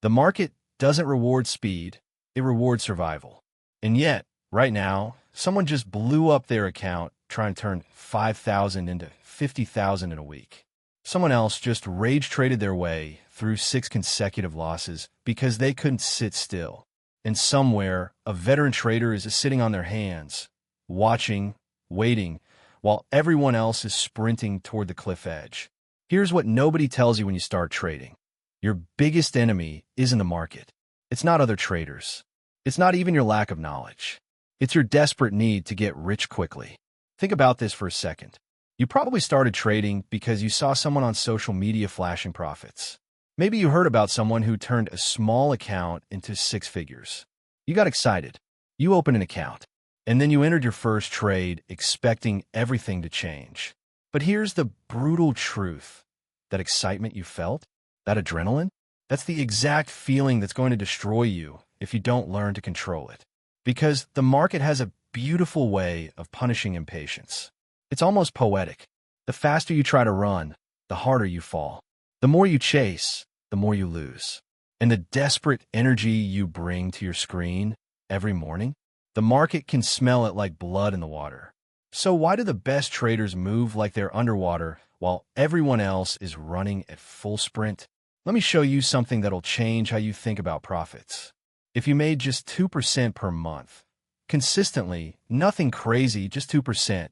The market doesn't reward speed, it rewards survival. And yet, right now, someone just blew up their account trying to turn 5,000 into 50,000 in a week. Someone else just rage traded their way through 6 consecutive losses because they couldn't sit still. And somewhere, a veteran trader is sitting on their hands, watching, waiting, while everyone else is sprinting toward the cliff edge. Here's what nobody tells you when you start trading. Your biggest enemy isn't the market. It's not other traders. It's not even your lack of knowledge. It's your desperate need to get rich quickly. Think about this for a second. You probably started trading because you saw someone on social media flashing profits. Maybe you heard about someone who turned a small account into 6 figures. You got excited. You opened an account. And then you entered your first trade expecting everything to change. But here's the brutal truth. That excitement you felt, that adrenaline, that's the exact feeling that's going to destroy you if you don't learn to control it. Because the market has a beautiful way of punishing impatience. It's almost poetic. The faster you try to run, the harder you fall. The more you chase, the more you lose. And the desperate energy you bring to your screen every morning, the market can smell it like blood in the water. So why do the best traders move like they're underwater while everyone else is running at full sprint? Let me show you something that'll change how you think about profits. If you made just 2% per month, consistently, nothing crazy, just 2%,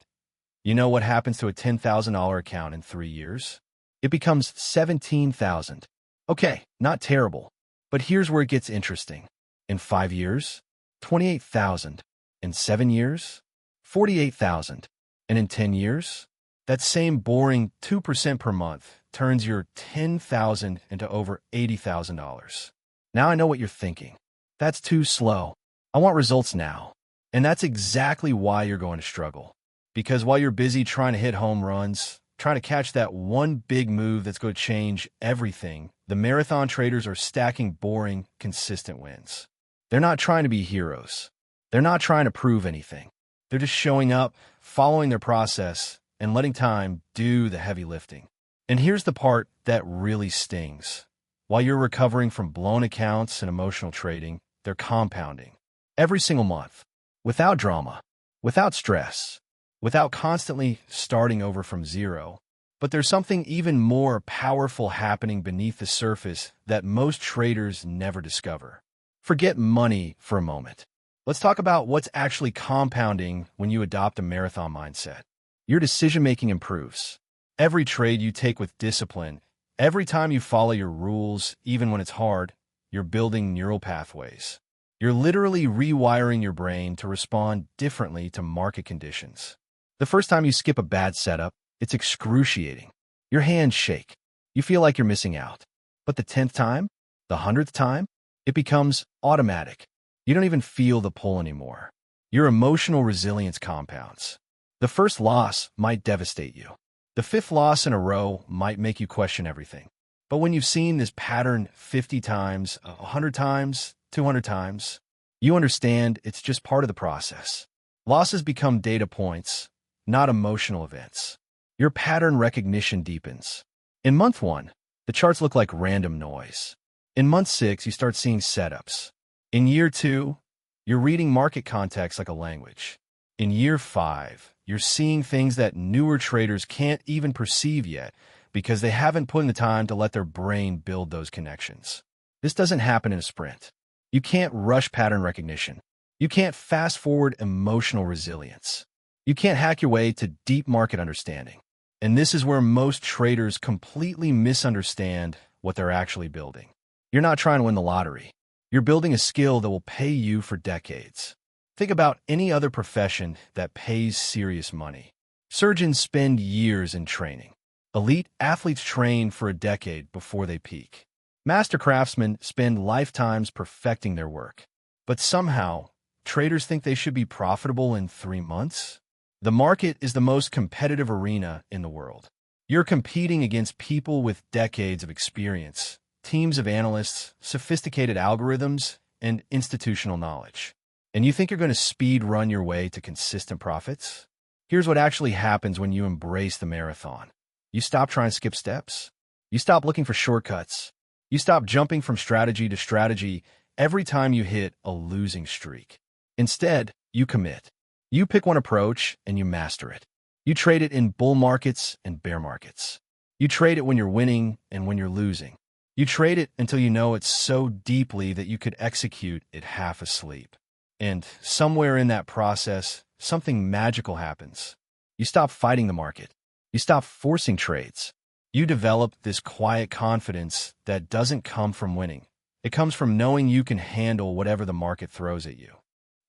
you know what happens to a $10,000 account in 3 years? It becomes $17,000. Okay, not terrible, but here's where it gets interesting. In 5 years, $28,000. In 7 years, $48,000. And in 10 years, that same boring 2% per month turns your $10,000 into over $80,000. Now I know what you're thinking. That's too slow. I want results now. And that's exactly why you're going to struggle. Because while you're busy trying to hit home runs, trying to catch that one big move that's going to change everything, the marathon traders are stacking boring, consistent wins. They're not trying to be heroes. They're not trying to prove anything. They're just showing up, following their process, and letting time do the heavy lifting. And here's the part that really stings. While you're recovering from blown accounts and emotional trading, they're compounding. Every single month. Without drama. Without stress. Without constantly starting over from zero. But there's something even more powerful happening beneath the surface that most traders never discover. Forget money for a moment. Let's talk about what's actually compounding when you adopt a marathon mindset. Your decision-making improves. Every trade you take with discipline, every time you follow your rules, even when it's hard, you're building neural pathways. You're literally rewiring your brain to respond differently to market conditions. The first time you skip a bad setup, it's excruciating. Your hands shake. You feel like you're missing out. But the 10th time, the 100th time, it becomes automatic. You don't even feel the pull anymore. Your emotional resilience compounds. The first loss might devastate you. The 5th loss in a row might make you question everything. But when you've seen this pattern 50 times, 100 times, 200 times, you understand it's just part of the process. Losses become data points, not emotional events. Your pattern recognition deepens. In month 1, the charts look like random noise. In month 6, you start seeing setups. In year 2, you're reading market context like a language. In year 5, you're seeing things that newer traders can't even perceive yet because they haven't put in the time to let their brain build those connections. This doesn't happen in a sprint. You can't rush pattern recognition. You can't fast-forward emotional resilience. You can't hack your way to deep market understanding. And this is where most traders completely misunderstand what they're actually building. You're not trying to win the lottery. You're building a skill that will pay you for decades. Think about any other profession that pays serious money. Surgeons spend years in training. Elite athletes train for a decade before they peak. Master craftsmen spend lifetimes perfecting their work. But somehow, traders think they should be profitable in 3 months? The market is the most competitive arena in the world. You're competing against people with decades of experience, teams of analysts, sophisticated algorithms, and institutional knowledge. And you think you're going to speed run your way to consistent profits? Here's what actually happens when you embrace the marathon. You stop trying to skip steps. You stop looking for shortcuts. You stop jumping from strategy to strategy every time you hit a losing streak. Instead, you commit. You pick one approach and you master it. You trade it in bull markets and bear markets. You trade it when you're winning and when you're losing. You trade it until you know it so deeply that you could execute it half asleep. And somewhere in that process, something magical happens. You stop fighting the market. You stop forcing trades. You develop this quiet confidence that doesn't come from winning. It comes from knowing you can handle whatever the market throws at you.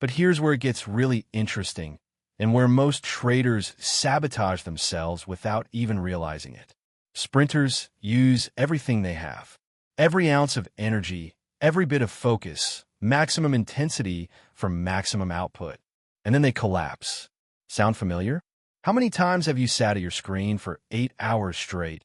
But here's where it gets really interesting and where most traders sabotage themselves without even realizing it. Sprinters use everything they have. Every ounce of energy, every bit of focus, maximum intensity for maximum output. And then they collapse. Sound familiar? How many times have you sat at your screen for 8 hours straight,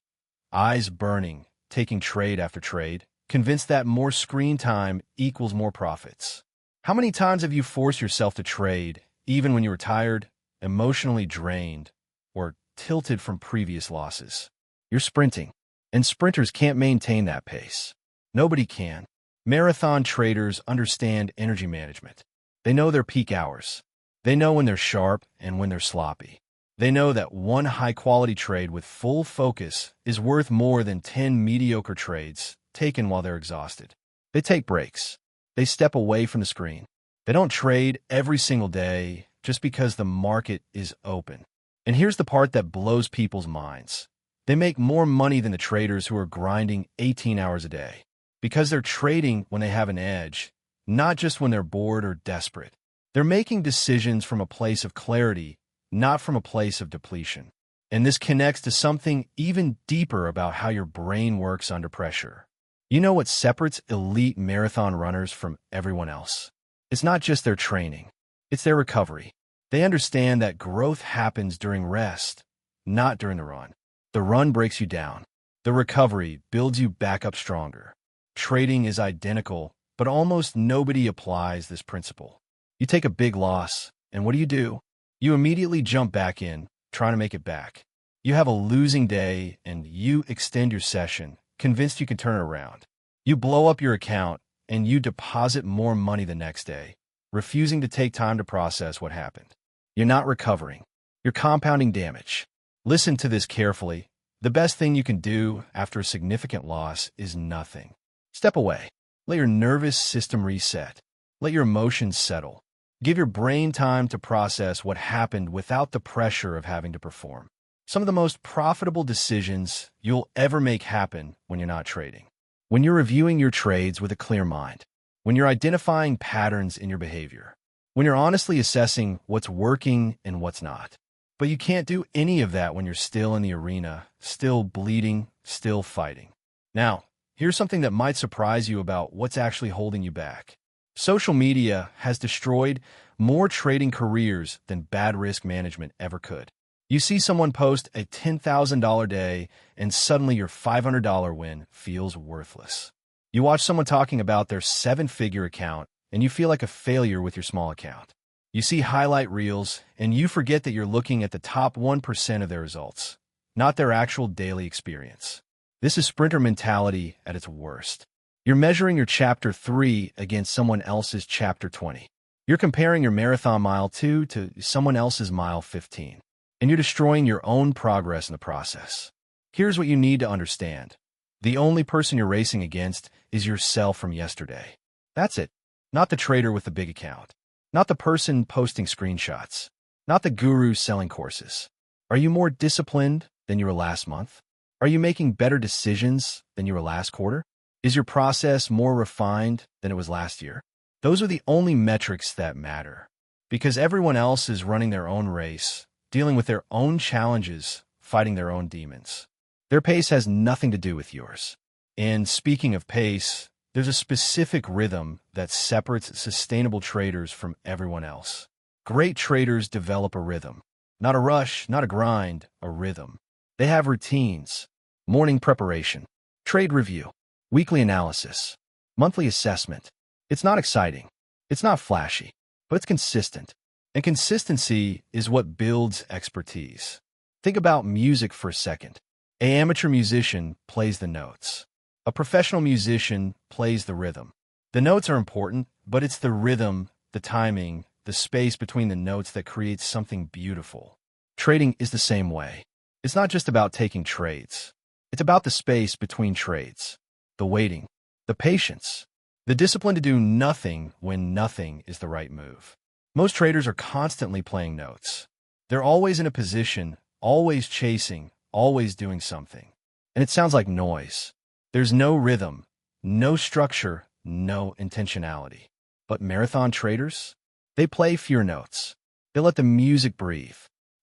eyes burning, taking trade after trade, convinced that more screen time equals more profits? How many times have you forced yourself to trade, even when you were tired, emotionally drained, or tilted from previous losses? You're sprinting, and sprinters can't maintain that pace. Nobody can. Marathon traders understand energy management. They know their peak hours. They know when they're sharp and when they're sloppy. They know that one high-quality trade with full focus is worth more than 10 mediocre trades taken while they're exhausted. They take breaks. They step away from the screen. They don't trade every single day just because the market is open. And here's the part that blows people's minds. They make more money than the traders who are grinding 18 hours a day because they're trading when they have an edge, not just when they're bored or desperate. They're making decisions from a place of clarity, not from a place of depletion. And this connects to something even deeper about how your brain works under pressure. You know what separates elite marathon runners from everyone else? It's not just their training. It's their recovery. They understand that growth happens during rest, not during the run. The run breaks you down. The recovery builds you back up stronger. Trading is identical, but almost nobody applies this principle. You take a big loss, and what do? You immediately jump back in, trying to make it back. You have a losing day, and you extend your session, convinced you can turn it around. You blow up your account, and you deposit more money the next day, refusing to take time to process what happened. You're not recovering. You're compounding damage. Listen to this carefully. The best thing you can do after a significant loss is nothing. Step away. Let your nervous system reset. Let your emotions settle. Give your brain time to process what happened without the pressure of having to perform. Some of the most profitable decisions you'll ever make happen when you're not trading. When you're reviewing your trades with a clear mind. When you're identifying patterns in your behavior. When you're honestly assessing what's working and what's not. But you can't do any of that when you're still in the arena, still bleeding, still fighting. Now, here's something that might surprise you about what's actually holding you back. Social media has destroyed more trading careers than bad risk management ever could. You see someone post a $10,000 day, and suddenly your $500 win feels worthless. You watch someone talking about their 7-figure account, and you feel like a failure with your small account. You see highlight reels, and you forget that you're looking at the top 1% of their results, not their actual daily experience. This is sprinter mentality at its worst. You're measuring your Chapter 3 against someone else's Chapter 20. You're comparing your marathon mile 2 to someone else's mile 15, and you're destroying your own progress in the process. Here's what you need to understand. The only person you're racing against is yourself from yesterday. That's it. Not the trader with the big account. Not the person posting screenshots. Not the guru selling courses. Are you more disciplined than you were last month? Are you making better decisions than you were last quarter? Is your process more refined than it was last year? Those are the only metrics that matter. Because everyone else is running their own race, dealing with their own challenges, fighting their own demons. Their pace has nothing to do with yours. And speaking of pace, there's a specific rhythm that separates sustainable traders from everyone else. Great traders develop a rhythm. Not a rush, not a grind, a rhythm. They have routines. Morning preparation. Trade review. Weekly analysis. Monthly assessment. It's not exciting. It's not flashy. But it's consistent. And consistency is what builds expertise. Think about music for a second. An amateur musician plays the notes. A professional musician plays the rhythm. The notes are important, but it's the rhythm, the timing, the space between the notes that creates something beautiful. Trading is the same way. It's not just about taking trades. It's about the space between trades, the waiting, the patience, the discipline to do nothing when nothing is the right move. Most traders are constantly playing notes. They're always in a position, always chasing, always doing something. And it sounds like noise. There's no rhythm, no structure, no intentionality. But marathon traders? They play fewer notes. They let the music breathe.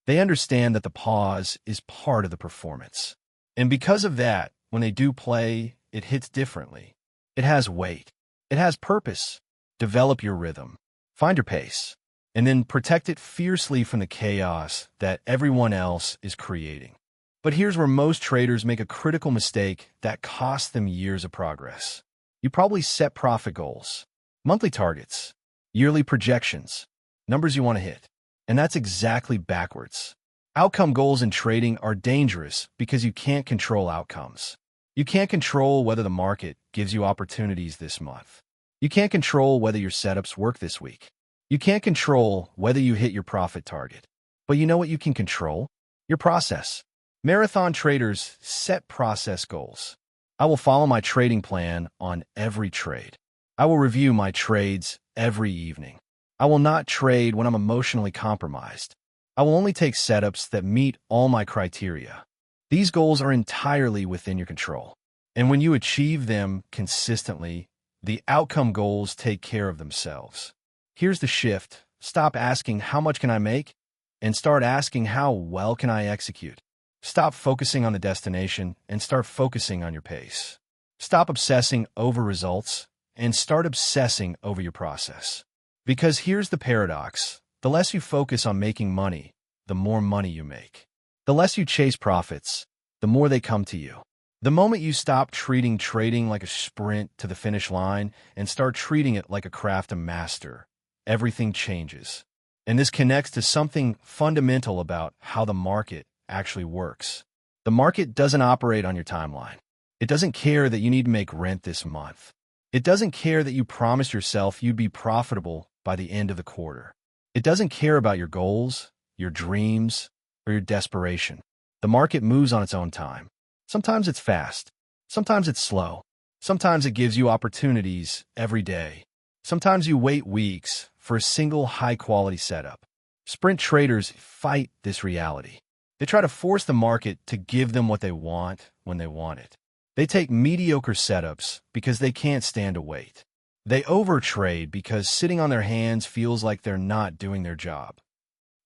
They understand that the pause is part of the performance. And because of that, when they do play, it hits differently. It has weight. It has purpose. Develop your rhythm. Find your pace. And then protect it fiercely from the chaos that everyone else is creating. But here's where most traders make a critical mistake that costs them years of progress. You probably set profit goals, monthly targets, yearly projections, numbers you want to hit. And that's exactly backwards. Outcome goals in trading are dangerous because you can't control outcomes. You can't control whether the market gives you opportunities this month. You can't control whether your setups work this week. You can't control whether you hit your profit target. But you know what you can control? Your process. Marathon traders set process goals. I will follow my trading plan on every trade. I will review my trades every evening. I will not trade when I'm emotionally compromised. I will only take setups that meet all my criteria. These goals are entirely within your control. And when you achieve them consistently, the outcome goals take care of themselves. Here's the shift. Stop asking, how much can I make? And start asking, how well can I execute? Stop focusing on the destination and start focusing on your pace. Stop obsessing over results and start obsessing over your process. Because here's the paradox. The less you focus on making money, the more money you make. The less you chase profits, the more they come to you. The moment you stop treating trading like a sprint to the finish line and start treating it like a craft to master, everything changes. And this connects to something fundamental about how the market actually works. The market doesn't operate on your timeline. It doesn't care that you need to make rent this month. It doesn't care that you promised yourself you'd be profitable by the end of the quarter. It doesn't care about your goals, your dreams, or your desperation. The market moves on its own time. Sometimes it's fast. Sometimes it's slow. Sometimes it gives you opportunities every day. Sometimes you wait weeks for a single high-quality setup. Sprint traders fight this reality. They try to force the market to give them what they want when they want it. They take mediocre setups because they can't stand to wait. They overtrade because sitting on their hands feels like they're not doing their job.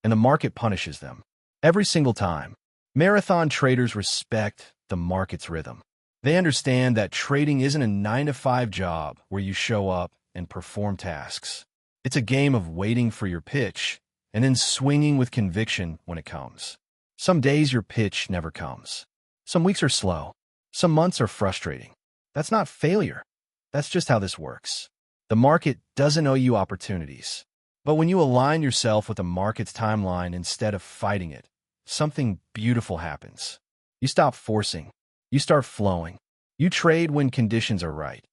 And the market punishes them. Every single time. Marathon traders respect the market's rhythm. They understand that trading isn't a 9-to-5 job where you show up and perform tasks. It's a game of waiting for your pitch and then swinging with conviction when it comes. Some days your pitch never comes. Some weeks are slow. Some months are frustrating. That's not failure. That's just how this works. The market doesn't owe you opportunities. But when you align yourself with the market's timeline instead of fighting it, something beautiful happens. You stop forcing. You start flowing. You trade when conditions are right,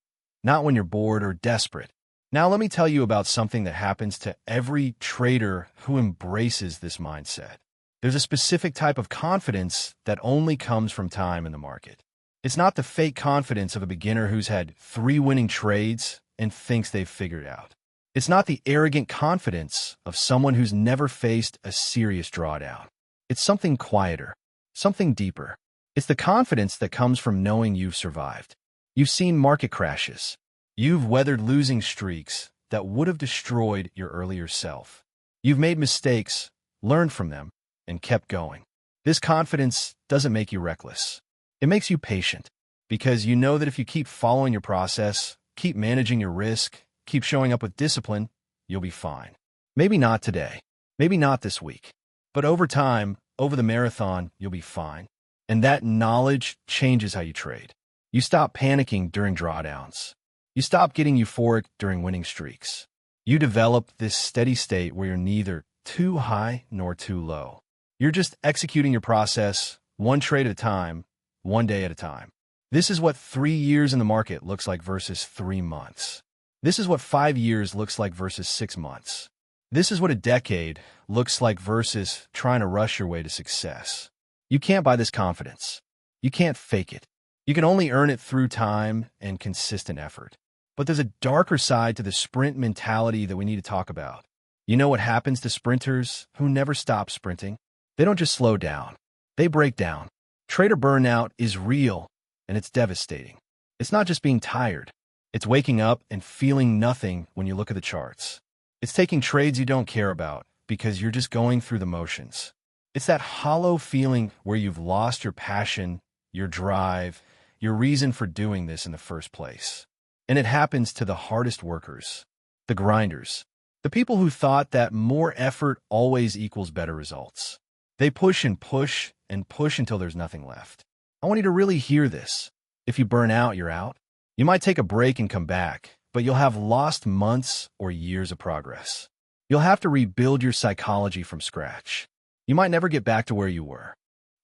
not when you're bored or desperate. Now let me tell you about something that happens to every trader who embraces this mindset. There's a specific type of confidence that only comes from time in the market. It's not the fake confidence of a beginner who's had 3 winning trades and thinks they've figured out. It's not the arrogant confidence of someone who's never faced a serious drawdown. It's something quieter, something deeper. It's the confidence that comes from knowing you've survived. You've seen market crashes. You've weathered losing streaks that would have destroyed your earlier self. You've made mistakes, learned from them, and kept going. This confidence doesn't make you reckless. It makes you patient, because you know that if you keep following your process, keep managing your risk, keep showing up with discipline, you'll be fine. Maybe not today, maybe not this week, but over time, over the marathon, you'll be fine. And that knowledge changes how you trade. You stop panicking during drawdowns. You stop getting euphoric during winning streaks. You develop this steady state where you're neither too high nor too low. You're just executing your process one trade at a time, one day at a time. This is what 3 years in the market looks like versus 3 months. This is what 5 years looks like versus 6 months. This is what a decade looks like versus trying to rush your way to success. You can't buy this confidence. You can't fake it. You can only earn it through time and consistent effort. But there's a darker side to the sprint mentality that we need to talk about. You know what happens to sprinters who never stop sprinting? They don't just slow down. They break down. Trader burnout is real, and it's devastating. It's not just being tired. It's waking up and feeling nothing when you look at the charts. It's taking trades you don't care about because you're just going through the motions. It's that hollow feeling where you've lost your passion, your drive, your reason for doing this in the first place. And it happens to the hardest workers, the grinders, the people who thought that more effort always equals better results. They push and push and push until there's nothing left. I want you to really hear this. If you burn out, you're out. You might take a break and come back, but you'll have lost months or years of progress. You'll have to rebuild your psychology from scratch. You might never get back to where you were.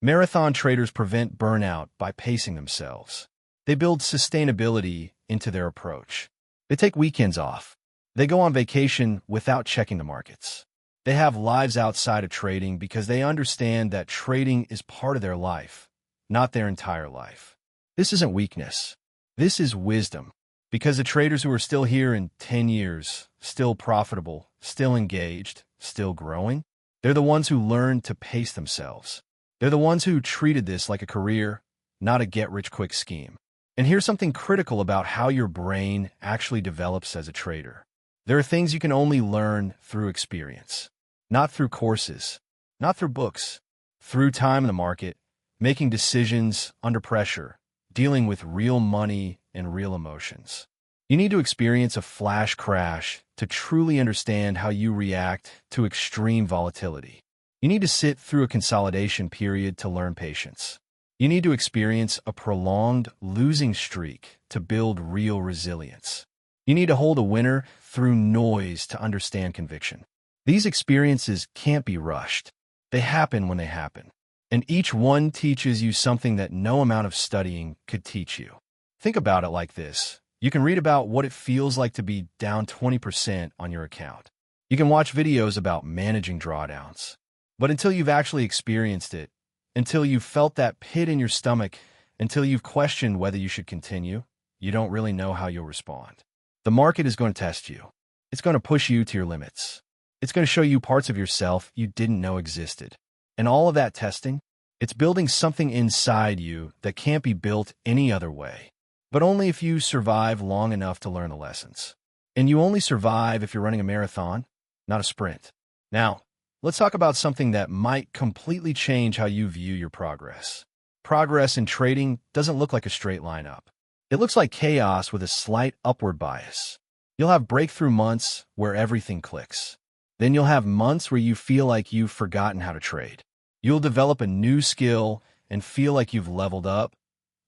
Marathon traders prevent burnout by pacing themselves. They build sustainability into their approach. They take weekends off. They go on vacation without checking the markets. They have lives outside of trading because they understand that trading is part of their life, not their entire life. This isn't weakness. This is wisdom. Because the traders who are still here in 10 years, still profitable, still engaged, still growing, they're the ones who learned to pace themselves. They're the ones who treated this like a career, not a get-rich-quick scheme. And here's something critical about how your brain actually develops as a trader. There are things you can only learn through experience, not through courses, not through books, through time in the market, making decisions under pressure, dealing with real money and real emotions. You need to experience a flash crash to truly understand how you react to extreme volatility. You need to sit through a consolidation period to learn patience. You need to experience a prolonged losing streak to build real resilience. You need to hold a winner through noise to understand conviction. These experiences can't be rushed. They happen when they happen. And each one teaches you something that no amount of studying could teach you. Think about it like this. You can read about what it feels like to be down 20% on your account. You can watch videos about managing drawdowns. But until you've actually experienced it, until you've felt that pit in your stomach, until you've questioned whether you should continue, you don't really know how you'll respond. The market is going to test you. It's going to push you to your limits. It's going to show you parts of yourself you didn't know existed. And all of that testing, it's building something inside you that can't be built any other way. But only if you survive long enough to learn the lessons. And you only survive if you're running a marathon, not a sprint. Now, let's talk about something that might completely change how you view your progress. Progress in trading doesn't look like a straight line up. It looks like chaos with a slight upward bias. You'll have breakthrough months where everything clicks. Then you'll have months where you feel like you've forgotten how to trade. You'll develop a new skill and feel like you've leveled up,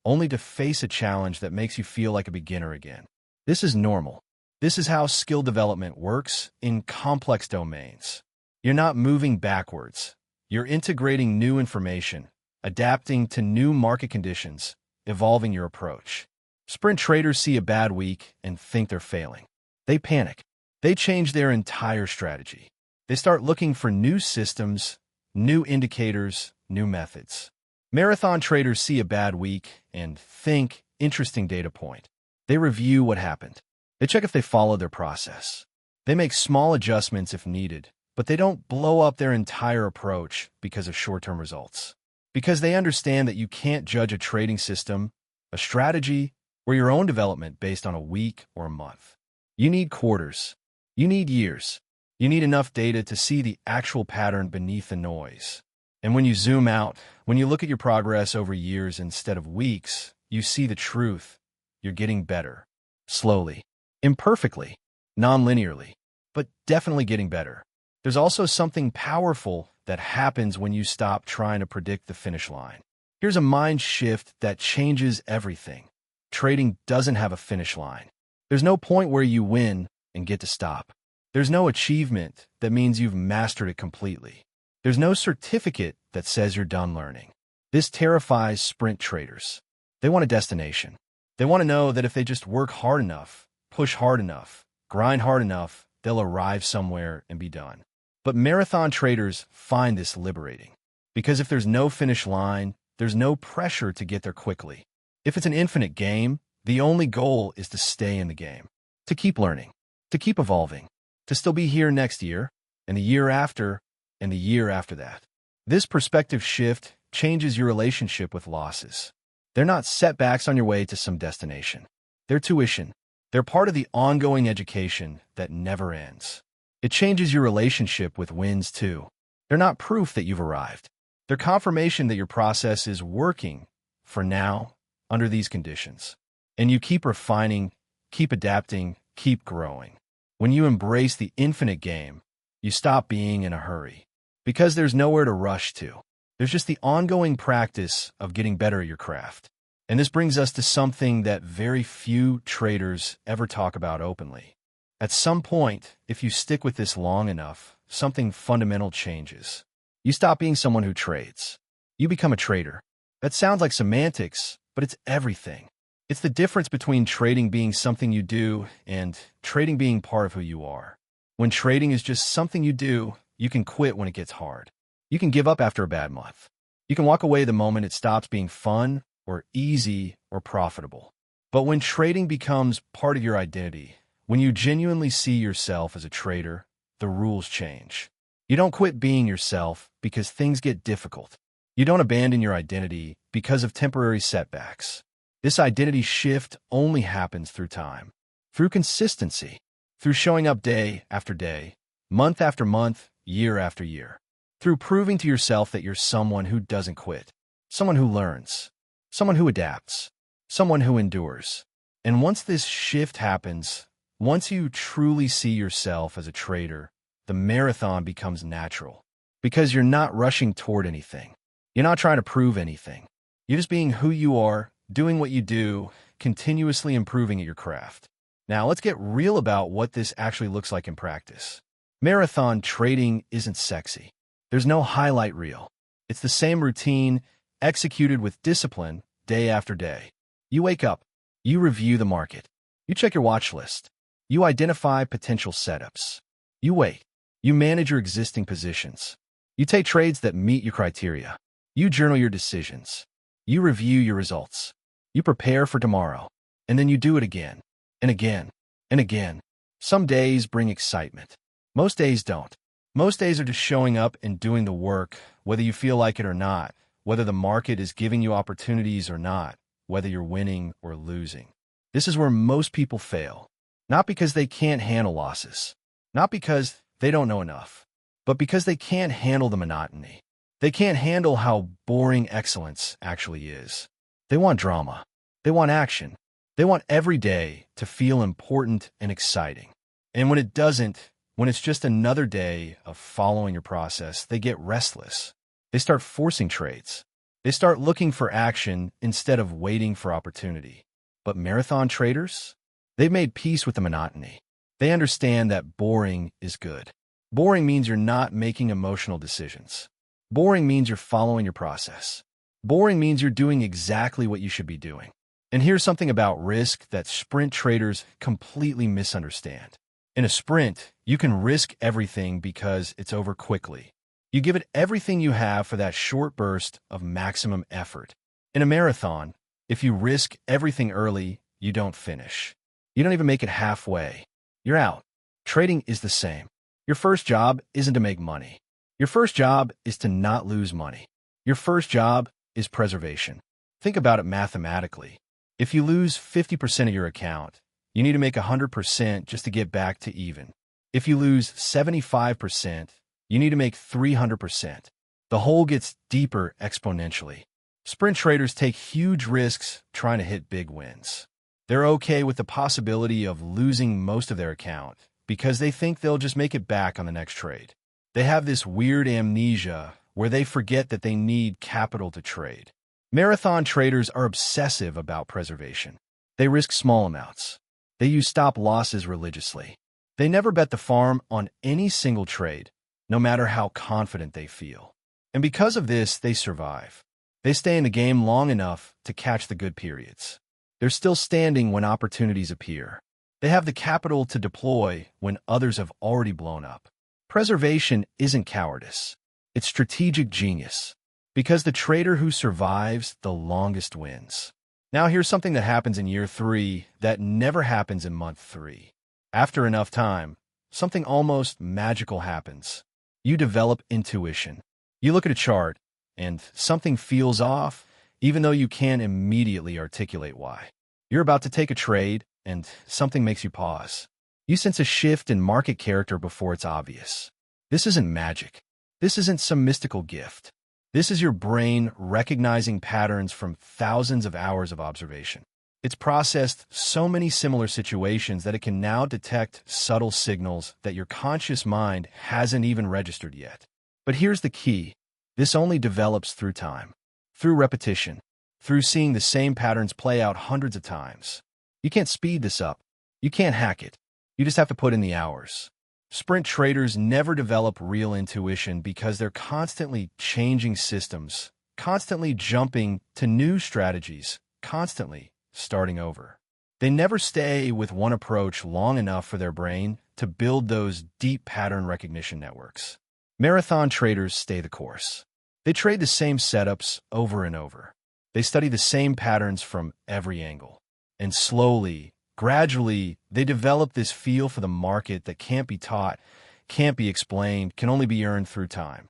only to face a challenge that makes you feel like a beginner again. This is normal. This is how skill development works in complex domains. You're not moving backwards. You're integrating new information, adapting to new market conditions, evolving your approach. Sprint traders see a bad week and think they're failing. They panic. They change their entire strategy. They start looking for new systems, new indicators, new methods. Marathon traders see a bad week and think, interesting data point. They review what happened. They check if they followed their process. They make small adjustments if needed, but they don't blow up their entire approach because of short-term results. Because they understand that you can't judge a trading system, a strategy, or your own development based on a week or a month. You need quarters. You need years. You need enough data to see the actual pattern beneath the noise. And when you zoom out, when you look at your progress over years instead of weeks, you see the truth. You're getting better. Slowly. Imperfectly. Non-linearly. But definitely getting better. There's also something powerful that happens when you stop trying to predict the finish line. Here's a mind shift that changes everything. Trading doesn't have a finish line. There's no point where you win and get to stop. There's no achievement that means you've mastered it completely. There's no certificate that says you're done learning. This terrifies sprint traders. They want a destination. They want to know that if they just work hard enough, push hard enough, grind hard enough, they'll arrive somewhere and be done. But marathon traders find this liberating. Because if there's no finish line, there's no pressure to get there quickly. If it's an infinite game, the only goal is to stay in the game, to keep learning, to keep evolving, to still be here next year, and the year after, and the year after that. This perspective shift changes your relationship with losses. They're not setbacks on your way to some destination. They're tuition. They're part of the ongoing education that never ends. It changes your relationship with wins, too. They're not proof that you've arrived. They're confirmation that your process is working for now under these conditions. And you keep refining, keep adapting, keep growing. When you embrace the infinite game, you stop being in a hurry. Because there's nowhere to rush to. There's just the ongoing practice of getting better at your craft. And this brings us to something that very few traders ever talk about openly. At some point, if you stick with this long enough, something fundamental changes. You stop being someone who trades. You become a trader. That sounds like semantics, but it's everything. It's the difference between trading being something you do and trading being part of who you are. When trading is just something you do, you can quit when it gets hard. You can give up after a bad month. You can walk away the moment it stops being fun or easy or profitable. But when trading becomes part of your identity, when you genuinely see yourself as a trader, the rules change. You don't quit being yourself because things get difficult. You don't abandon your identity because of temporary setbacks. This identity shift only happens through time, through consistency, through showing up day after day, month after month, year after year, through proving to yourself that you're someone who doesn't quit, someone who learns, someone who adapts, someone who endures. And once this shift happens, once you truly see yourself as a trader, the marathon becomes natural. Because you're not rushing toward anything. You're not trying to prove anything. You're just being who you are, doing what you do, continuously improving at your craft. Now, let's get real about what this actually looks like in practice. Marathon trading isn't sexy. There's no highlight reel. It's the same routine, executed with discipline, day after day. You wake up. You review the market. You check your watch list. You identify potential setups. You wait. You manage your existing positions. You take trades that meet your criteria. You journal your decisions. You review your results. You prepare for tomorrow. And then you do it again, and again, and again. Some days bring excitement. Most days don't. Most days are just showing up and doing the work, whether you feel like it or not, whether the market is giving you opportunities or not, whether you're winning or losing. This is where most people fail. Not because they can't handle losses. Not because they don't know enough. But because they can't handle the monotony. They can't handle how boring excellence actually is. They want drama. They want action. They want every day to feel important and exciting. And when it doesn't, when it's just another day of following your process, they get restless. They start forcing trades. They start looking for action instead of waiting for opportunity. But marathon traders? They've made peace with the monotony. They understand that boring is good. Boring means you're not making emotional decisions. Boring means you're following your process. Boring means you're doing exactly what you should be doing. And here's something about risk that sprint traders completely misunderstand. In a sprint, you can risk everything because it's over quickly. You give it everything you have for that short burst of maximum effort. In a marathon, if you risk everything early, you don't finish. You don't even make it halfway. You're out. Trading is the same. Your first job isn't to make money. Your first job is to not lose money. Your first job is preservation. Think about it mathematically. If you lose 50% of your account, you need to make 100% just to get back to even. If you lose 75%, you need to make 300%. The hole gets deeper exponentially. Sprint traders take huge risks trying to hit big wins. They're okay with the possibility of losing most of their account because they think they'll just make it back on the next trade. They have this weird amnesia where they forget that they need capital to trade. Marathon traders are obsessive about preservation. They risk small amounts. They use stop losses religiously. They never bet the farm on any single trade, no matter how confident they feel. And because of this, they survive. They stay in the game long enough to catch the good periods. They're still standing when opportunities appear. They have the capital to deploy when others have already blown up. Preservation isn't cowardice. It's strategic genius. Because the trader who survives the longest wins. Now here's something that happens in year 3 that never happens in month 3. After enough time, something almost magical happens. You develop intuition. You look at a chart, and something feels off, even though you can't immediately articulate why. You're about to take a trade, and something makes you pause. You sense a shift in market character before it's obvious. This isn't magic. This isn't some mystical gift. This is your brain recognizing patterns from thousands of hours of observation. It's processed so many similar situations that it can now detect subtle signals that your conscious mind hasn't even registered yet. But here's the key. This only develops through time, through repetition, through seeing the same patterns play out hundreds of times. You can't speed this up. You can't hack it. You just have to put in the hours. Sprint traders never develop real intuition because they're constantly changing systems, constantly jumping to new strategies, constantly starting over. They never stay with one approach long enough for their brain to build those deep pattern recognition networks. Marathon traders stay the course. They trade the same setups over and over. They study the same patterns from every angle. And slowly, gradually, they develop this feel for the market that can't be taught, can't be explained, can only be earned through time.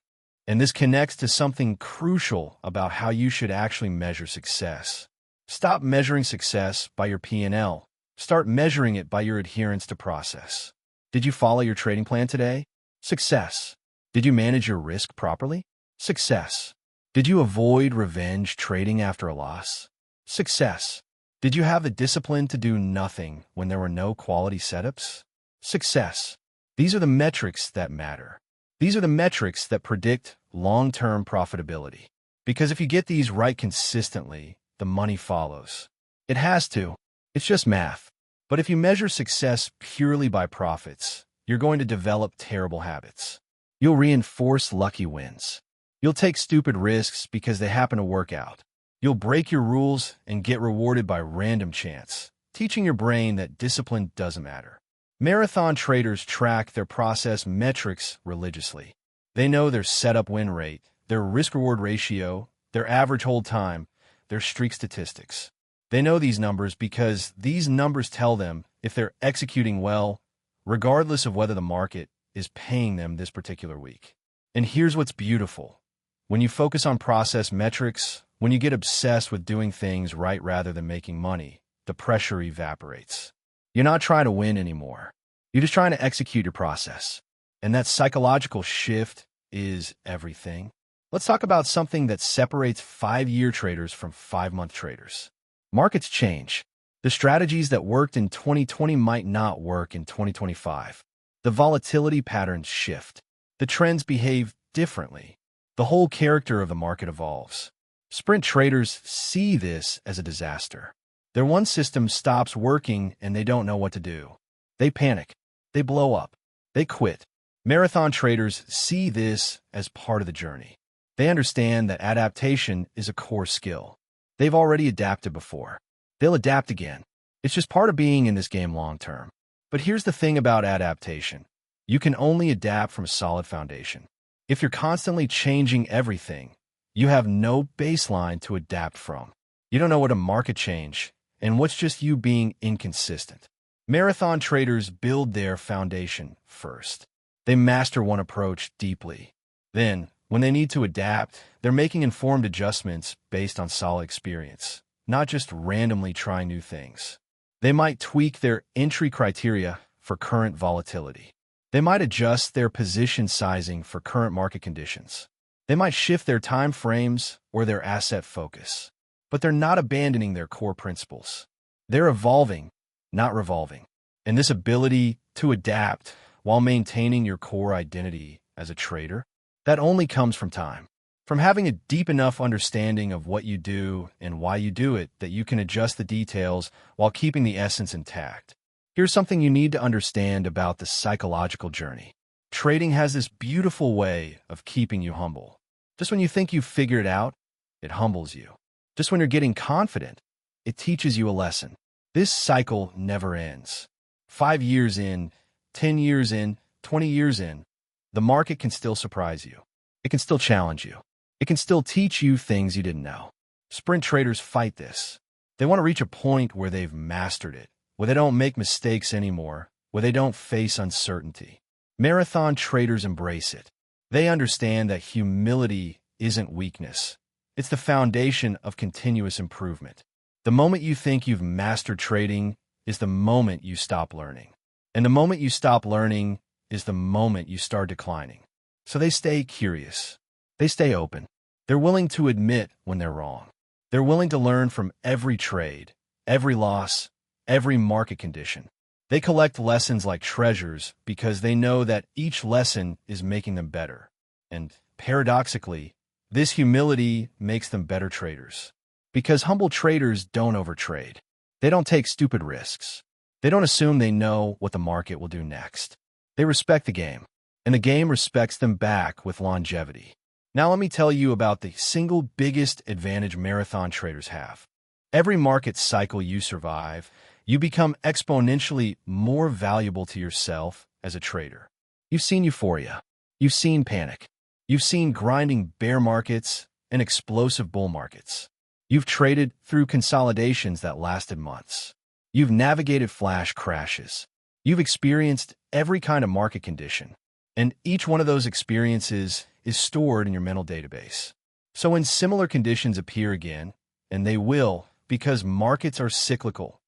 And this connects to something crucial about how you should actually measure success. Stop measuring success by your P&L. Start measuring it by your adherence to process. Did you follow your trading plan today? Success. Did you manage your risk properly? Success. Did you avoid revenge trading after a loss? Success. Did you have the discipline to do nothing when there were no quality setups? Success. These are the metrics that matter. These are the metrics that predict long-term profitability. Because if you get these right consistently, the money follows. It has to. It's just math. But if you measure success purely by profits, you're going to develop terrible habits. You'll reinforce lucky wins. You'll take stupid risks because they happen to work out. You'll break your rules and get rewarded by random chance, teaching your brain that discipline doesn't matter. Marathon traders track their process metrics religiously. They know their setup win rate, their risk-reward ratio, their average hold time, their streak statistics. They know these numbers because these numbers tell them if they're executing well, regardless of whether the market is paying them this particular week. And here's what's beautiful. When you focus on process metrics, when you get obsessed with doing things right rather than making money, the pressure evaporates. You're not trying to win anymore. You're just trying to execute your process. And that psychological shift is everything. Let's talk about something that separates 5-year traders from 5-month traders. Markets change. The strategies that worked in 2020 might not work in 2025. The volatility patterns shift. The trends behave differently. The whole character of the market evolves. Sprint traders see this as a disaster. Their one system stops working and they don't know what to do. They panic. They blow up. They quit. Marathon traders see this as part of the journey. They understand that adaptation is a core skill. They've already adapted before. They'll adapt again. It's just part of being in this game long term. But here's the thing about adaptation. You can only adapt from a solid foundation. If you're constantly changing everything, you have no baseline to adapt from. You don't know what a market change and what's just you being inconsistent. Marathon traders build their foundation first. They master one approach deeply. Then, when they need to adapt, they're making informed adjustments based on solid experience, not just randomly trying new things. They might tweak their entry criteria for current volatility. They might adjust their position sizing for current market conditions. They might shift their time frames or their asset focus. But they're not abandoning their core principles. They're evolving, not revolving. And this ability to adapt while maintaining your core identity as a trader, that only comes from time. From having a deep enough understanding of what you do and why you do it that you can adjust the details while keeping the essence intact. Here's something you need to understand about the psychological journey. Trading has this beautiful way of keeping you humble. Just when you think you've figured it out, it humbles you. Just when you're getting confident, it teaches you a lesson. This cycle never ends. 5 years in, 10 years in, 20 years in, the market can still surprise you. It can still challenge you. It can still teach you things you didn't know. Sprint traders fight this. They want to reach a point where they've mastered it, where they don't make mistakes anymore, where they don't face uncertainty. Marathon traders embrace it. They understand that humility isn't weakness. It's the foundation of continuous improvement. The moment you think you've mastered trading is the moment you stop learning. And the moment you stop learning is the moment you start declining. So they stay curious. They stay open. They're willing to admit when they're wrong. They're willing to learn from every trade, every loss, every market condition. They collect lessons like treasures because they know that each lesson is making them better. And paradoxically, this humility makes them better traders. Because humble traders don't overtrade. They don't take stupid risks. They don't assume they know what the market will do next. They respect the game, and the game respects them back with longevity. Now let me tell you about the single biggest advantage marathon traders have. Every market cycle you survive, you become exponentially more valuable to yourself as a trader. You've seen euphoria. You've seen panic. You've seen grinding bear markets and explosive bull markets. You've traded through consolidations that lasted months. You've navigated flash crashes. You've experienced every kind of market condition, and each one of those experiences is stored in your mental database. So when similar conditions appear again, and they will because markets are cyclical,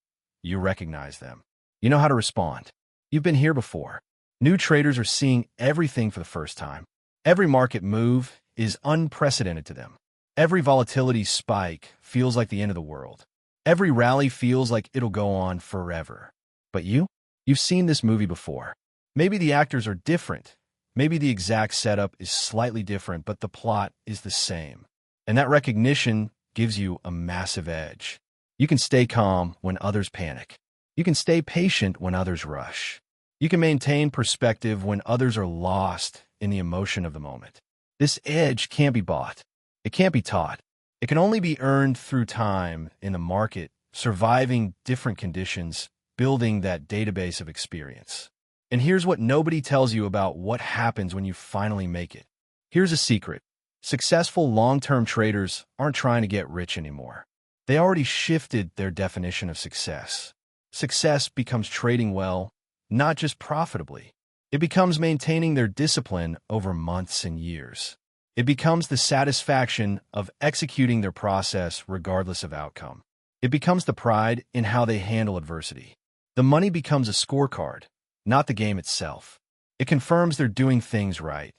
you recognize them. You know how to respond. You've been here before. New traders are seeing everything for the first time. Every market move is unprecedented to them. Every volatility spike feels like the end of the world. Every rally feels like it'll go on forever. But you've seen this movie before. Maybe the actors are different. Maybe the exact setup is slightly different, but the plot is the same. And that recognition gives you a massive edge. You can stay calm when others panic. You can stay patient when others rush. You can maintain perspective when others are lost in the emotion of the moment. This edge can't be bought. It can't be taught. It can only be earned through time in the market, surviving different conditions, building that database of experience. And here's what nobody tells you about what happens when you finally make it. Here's a secret. Successful long-term traders aren't trying to get rich anymore. They already shifted their definition of success. Success becomes trading well, not just profitably. It becomes maintaining their discipline over months and years. It becomes the satisfaction of executing their process regardless of outcome. It becomes the pride in how they handle adversity. The money becomes a scorecard, not the game itself. It confirms they're doing things right,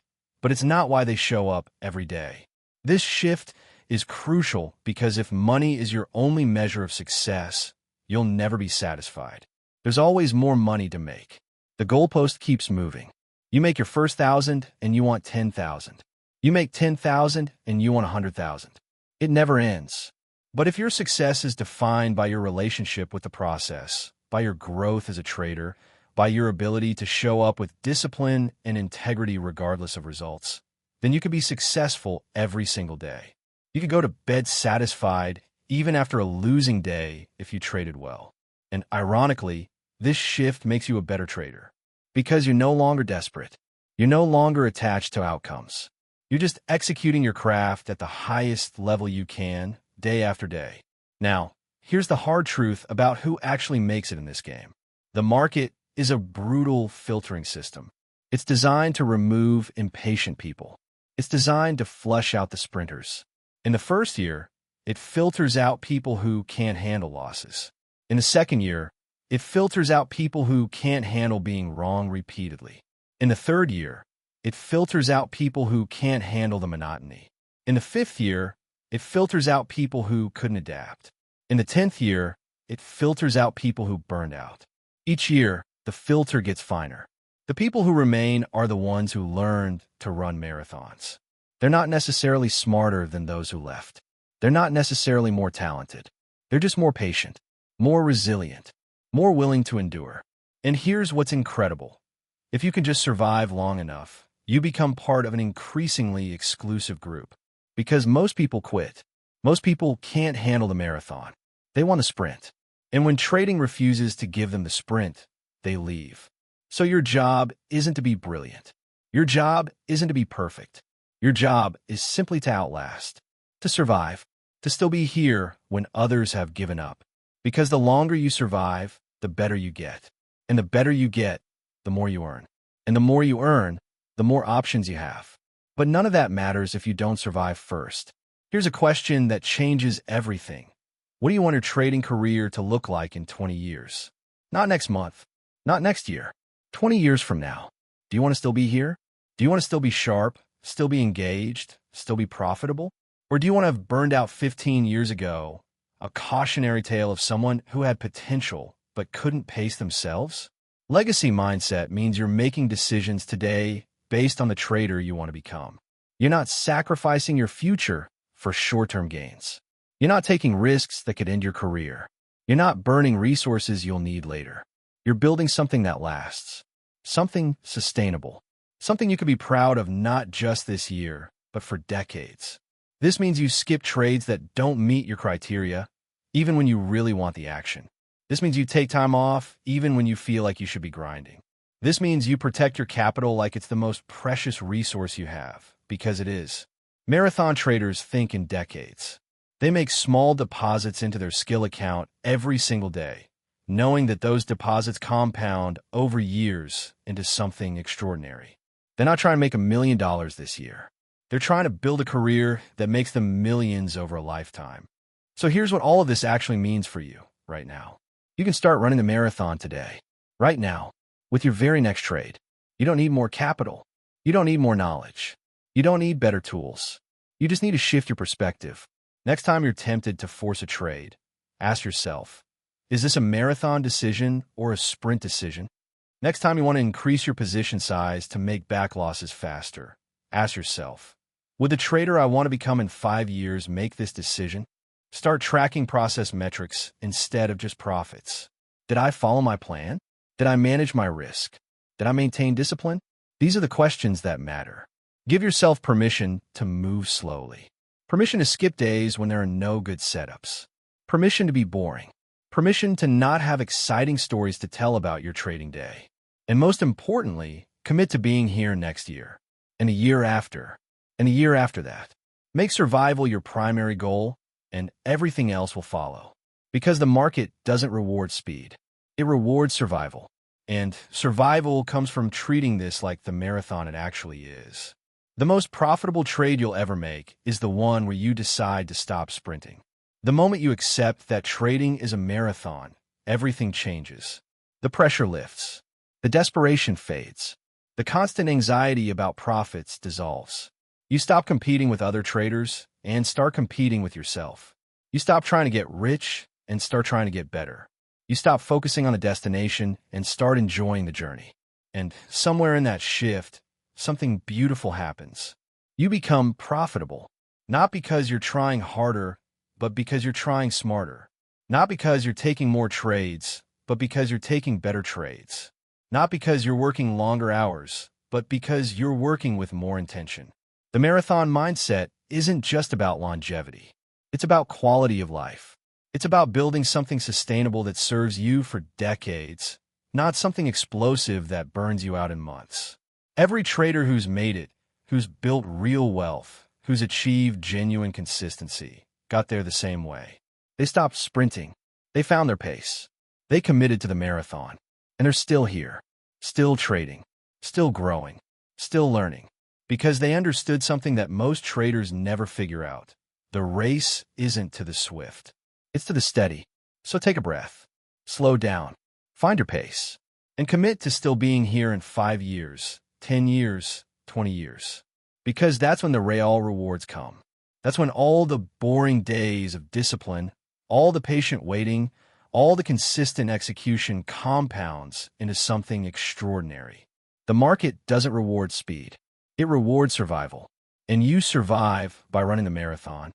but it's not why they show up every day. This shift is crucial because if money is your only measure of success, you'll never be satisfied. There's always more money to make. The goalpost keeps moving. You make your first 1,000 and you want 10,000. You make 10,000 and you want 100,000. It never ends. But if your success is defined by your relationship with the process, by your growth as a trader, by your ability to show up with discipline and integrity regardless of results, then you can be successful every single day. You can go to bed satisfied even after a losing day if you traded well. And ironically, this shift makes you a better trader because you're no longer desperate. You're no longer attached to outcomes. You're just executing your craft at the highest level you can, day after day. Now, here's the hard truth about who actually makes it in this game. The market is a brutal filtering system. It's designed to remove impatient people. It's designed to flush out the sprinters. In the first year, it filters out people who can't handle losses. In the second year, it filters out people who can't handle being wrong repeatedly. In the third year, it filters out people who can't handle the monotony. In the fifth year, it filters out people who couldn't adapt. In the 10th year, it filters out people who burned out. Each year, the filter gets finer. The people who remain are the ones who learned to run marathons. They're not necessarily smarter than those who left. They're not necessarily more talented. They're just more patient, more resilient, more willing to endure. And here's what's incredible. If you can just survive long enough, you become part of an increasingly exclusive group. Because most people quit. Most people can't handle the marathon. They want the sprint. And when trading refuses to give them the sprint, they leave. So your job isn't to be brilliant. Your job isn't to be perfect. Your job is simply to outlast, to survive, to still be here when others have given up. Because the longer you survive, the better you get. And the better you get, the more you earn. And the more you earn, the more options you have. But none of that matters if you don't survive first. Here's a question that changes everything. What do you want your trading career to look like in 20 years? Not next month, not next year, 20 years from now. Do you want to still be here? Do you want to still be sharp, still be engaged, still be profitable? Or do you want to have burned out 15 years ago, a cautionary tale of someone who had potential but couldn't pace themselves? Legacy mindset means you're making decisions today based on the trader you want to become. You're not sacrificing your future for short-term gains. You're not taking risks that could end your career. You're not burning resources you'll need later. You're building something that lasts, something sustainable, something you could be proud of not just this year, but for decades. This means you skip trades that don't meet your criteria, even when you really want the action. This means you take time off, even when you feel like you should be grinding. This means you protect your capital like it's the most precious resource you have, because it is. Marathon traders think in decades. They make small deposits into their skill account every single day, knowing that those deposits compound over years into something extraordinary. They're not trying to make $1 million this year. They're trying to build a career that makes them millions over a lifetime. So here's what all of this actually means for you right now. You can start running the marathon today, right now, with your very next trade. You don't need more capital. You don't need more knowledge. You don't need better tools. You just need to shift your perspective. Next time you're tempted to force a trade, ask yourself, is this a marathon decision or a sprint decision? Next time you want to increase your position size to make back losses faster, ask yourself, would the trader I want to become in 5 years make this decision? Start tracking process metrics instead of just profits. Did I follow my plan? Did I manage my risk? Did I maintain discipline? These are the questions that matter. Give yourself permission to move slowly. Permission to skip days when there are no good setups. Permission to be boring. Permission to not have exciting stories to tell about your trading day. And most importantly, commit to being here next year, and a year after, and a year after that. Make survival your primary goal, and everything else will follow. Because the market doesn't reward speed. It rewards survival. And survival comes from treating this like the marathon it actually is. The most profitable trade you'll ever make is the one where you decide to stop sprinting. The moment you accept that trading is a marathon, everything changes. The pressure lifts. The desperation fades. The constant anxiety about profits dissolves. You stop competing with other traders and start competing with yourself. You stop trying to get rich and start trying to get better. You stop focusing on a destination and start enjoying the journey. And somewhere in that shift, something beautiful happens. You become profitable, not because you're trying harder, but because you're trying smarter. Not because you're taking more trades, but because you're taking better trades. Not because you're working longer hours, but because you're working with more intention. The marathon mindset isn't just about longevity. It's about quality of life. It's about building something sustainable that serves you for decades, not something explosive that burns you out in months. Every trader who's made it, who's built real wealth, who's achieved genuine consistency, got there the same way. They stopped sprinting. They found their pace. They committed to the marathon. And they're still here, still trading, still growing, still learning. Because they understood something that most traders never figure out. The race isn't to the swift. It's to the steady. So take a breath. Slow down. Find your pace. And commit to still being here in 5 years, 10 years, 20 years. Because that's when the real rewards come. That's when all the boring days of discipline, all the patient waiting, all the consistent execution compounds into something extraordinary. The market doesn't reward speed. It rewards survival. And you survive by running the marathon.